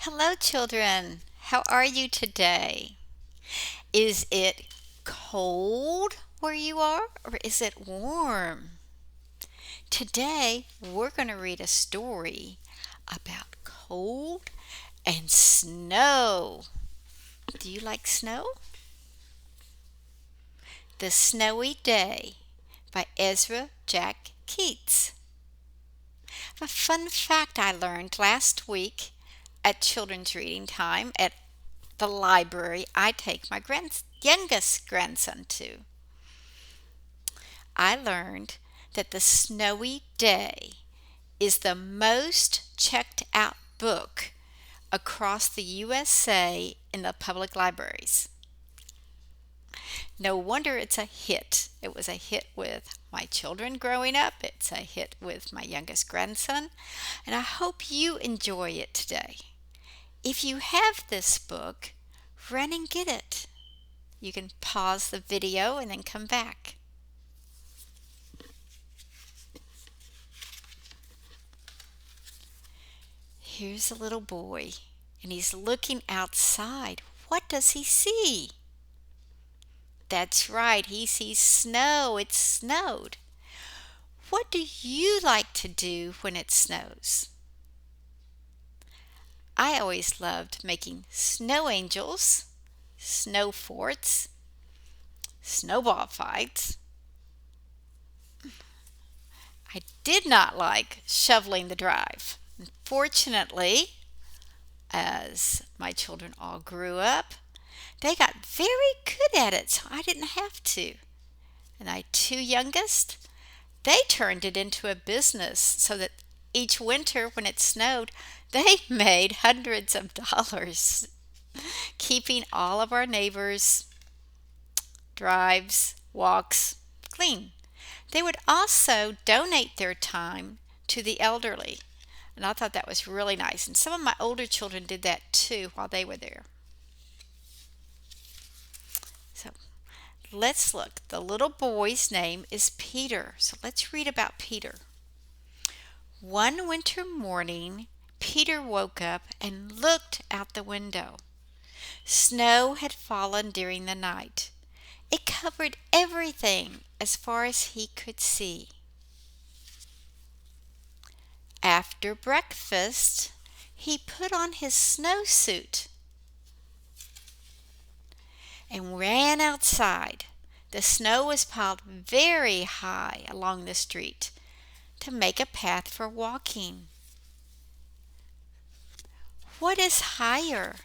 Hello, children. How are you today? Is it cold where you are, or is it warm? Today, we're going to read a story about cold and snow. Do you like snow? The Snowy Day by Ezra Jack Keats. A fun fact I learned last week at children's reading time at the library I take my youngest grandson to. I learned that The Snowy Day is the most checked out book across the USA in the public libraries. No wonder it's a hit. It was a hit with my children growing up. It's a hit with my youngest grandson. And I hope you enjoy it today. If you have this book, run and get it. You can pause the video and then come back. Here's a little boy, and he's looking outside. What does he see? That's right, he sees snow. It snowed. What do you like to do when it snows? I always loved making snow angels, snow forts, snowball fights. I did not like shoveling the drive. Fortunately, as my children all grew up, they got very good at it, so I didn't have to. And my two youngest, they turned it into a business so that each winter when it snowed, they made hundreds of dollars keeping all of our neighbors' drives, walks clean. They would also donate their time to the elderly. And I thought that was really nice. And some of my older children did that too while they were there. So let's look. The little boy's name is Peter. So let's read about Peter. One winter morning, Peter woke up and looked out the window. Snow had fallen during the night. It covered everything as far as he could see. After breakfast, he put on his snowsuit and ran outside. The snow was piled very high along the street to make a path for walking. What is higher?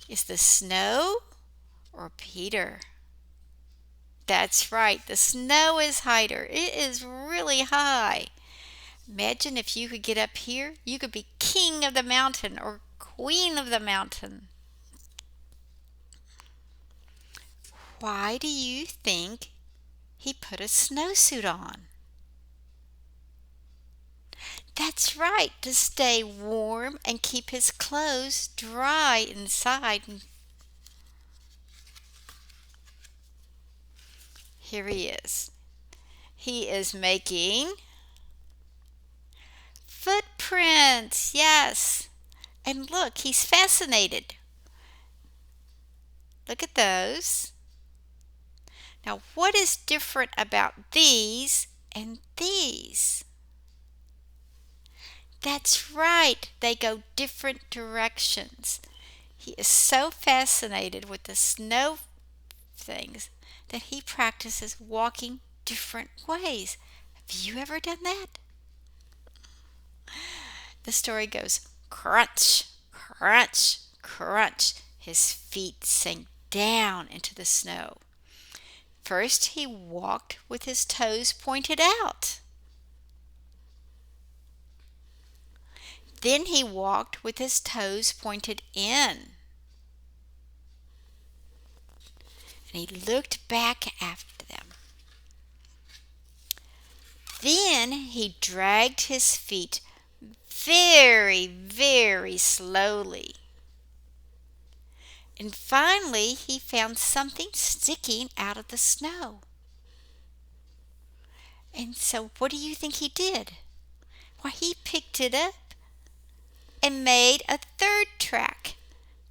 Is the snow or Peter? That's right, the snow is higher. It is really high. Imagine if you could get up here, you could be king of the mountain or queen of the mountain. Why do you think he put a snowsuit on? That's right, to stay warm and keep his clothes dry inside. Here he is. He is making footprints, yes. And look, he's fascinated. Look at those. Now, what is different about these and these? That's right, they go different directions. He is so fascinated with the snow things that he practices walking different ways. Have you ever done that? The story goes crunch, crunch, crunch. His feet sank down into the snow. First, he walked with his toes pointed out. Then he walked with his toes pointed in. And he looked back after them. Then he dragged his feet very, very slowly. And finally, he found something sticking out of the snow. And so, what do you think he did? Why, he picked it up and made a third track.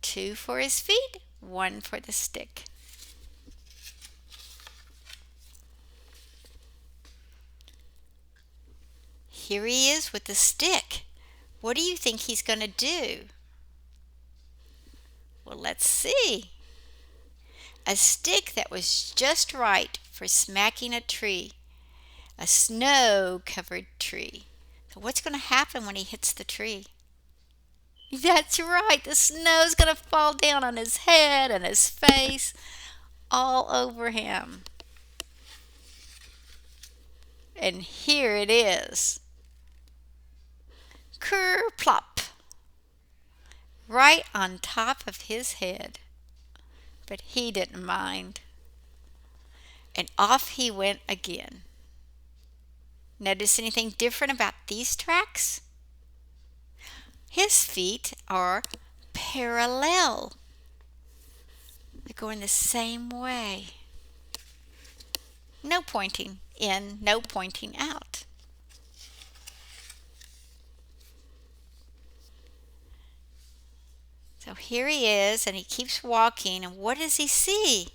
2 for his feet, 1 for the stick. Here he is with the stick. What do you think he's going to do? Well, let's see. A stick that was just right for smacking a tree, a snow-covered tree. So what's going to happen when he hits the tree? That's right, the snow's going to fall down on his head and his face, all over him. And here it is. Ker plop, right on top of his head. But he didn't mind. And off he went again. Notice anything different about these tracks? His feet are parallel. They're going the same way. No pointing in, no pointing out. So here he is, and he keeps walking, and what does he see?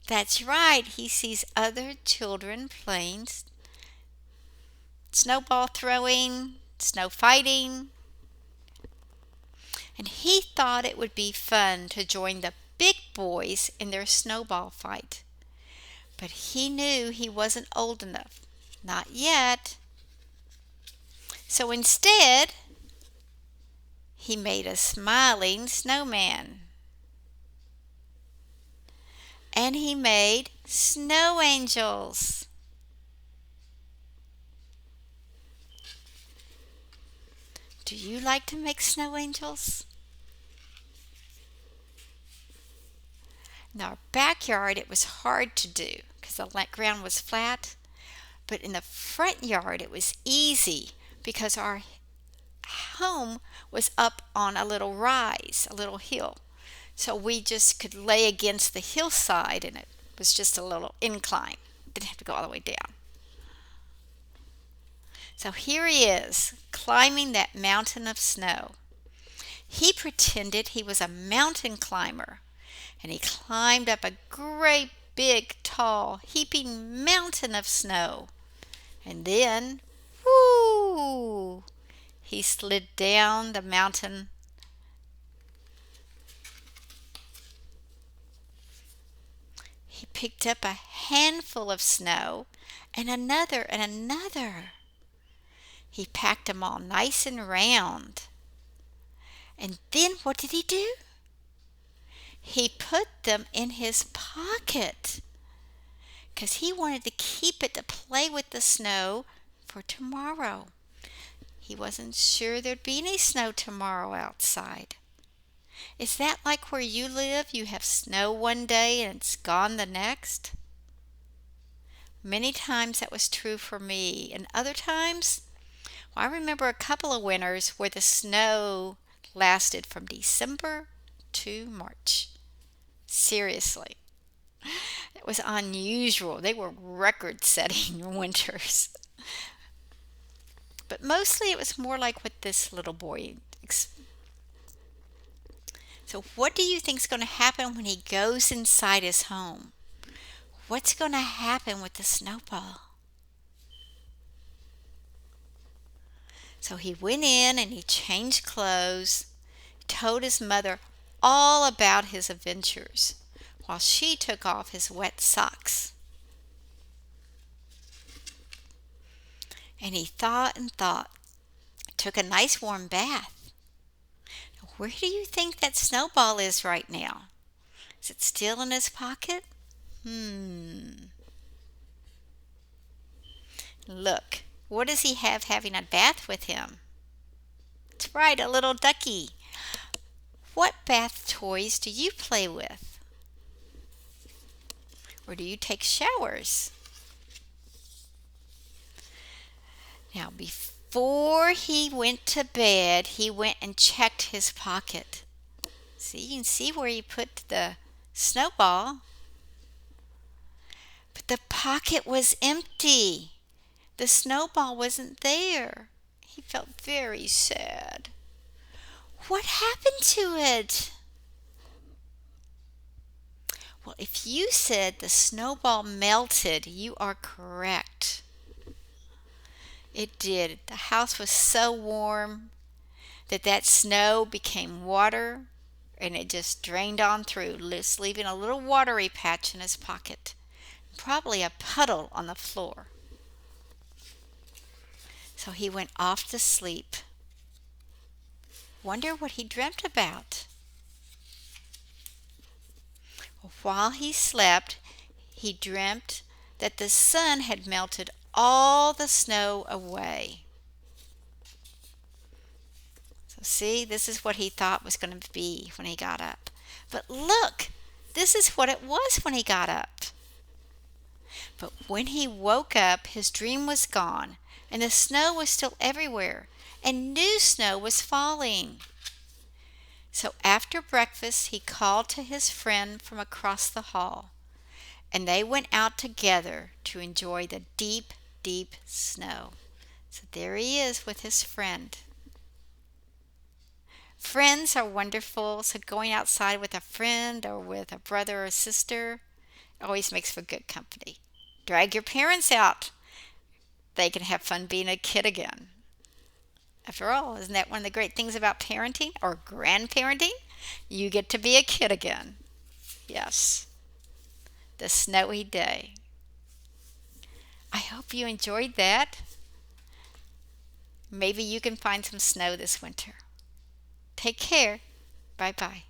That's right, he sees other children playing snowball throwing, snow fighting, and he thought it would be fun to join the big boys in their snowball fight. But he knew he wasn't old enough. Not yet. So instead, he made a smiling snowman. And he made snow angels. Do you like to make snow angels? In our backyard, it was hard to do because the ground was flat. But in the front yard, it was easy because our home was up on a little rise, a little hill. So we just could lay against the hillside, and it was just a little incline. Didn't have to go all the way down. So here he is, climbing that mountain of snow. He pretended he was a mountain climber, and he climbed up a great big, tall, heaping mountain of snow. And then, whoo, he slid down the mountain. He picked up a handful of snow and another and another. He packed them all nice and round. And then what did he do? He put them in his pocket because he wanted to keep it to play with the snow for tomorrow. He wasn't sure there'd be any snow tomorrow outside. Is that like where you live? You have snow one day and it's gone the next? Many times that was true for me, and other times, well, I remember a couple of winters where the snow lasted from December to March. Seriously. It was unusual. They were record-setting winters. But mostly it was more like what this little boy So what do you think is going to happen when he goes inside his home? What's going to happen with the snowball? So he went in and he changed clothes, told his mother all about his adventures, while she took off his wet socks. And he thought and thought, took a nice warm bath. Where do you think that snowball is right now? Is it still in his pocket? Look, what does he have having a bath with him? That's right, a little ducky. What bath toys do you play with? Or do you take showers? Now, before he went to bed, he went and checked his pocket. See, you can see where he put the snowball. But the pocket was empty. The snowball wasn't there. He felt very sad. What happened to it? Well, if you said the snowball melted, you are correct. It did. The house was so warm that snow became water and it just drained on through, just leaving a little watery patch in his pocket. Probably a puddle on the floor. So he went off to sleep. Wonder what he dreamt about. While he slept, he dreamt that the sun had melted all the snow away. So, see, this is what he thought was going to be when he got up. But look, this is what it was when he got up. But when he woke up, his dream was gone, and the snow was still everywhere, and new snow was falling. So after breakfast, he called to his friend from across the hall, and they went out together to enjoy the deep, deep snow. So there he is with his friend. Friends are wonderful, so going outside with a friend or with a brother or sister always makes for good company. Drag your parents out. They can have fun being a kid again. After all, isn't that one of the great things about parenting or grandparenting? You get to be a kid again. Yes, the snowy day. I hope you enjoyed that. Maybe you can find some snow this winter. Take care. Bye bye.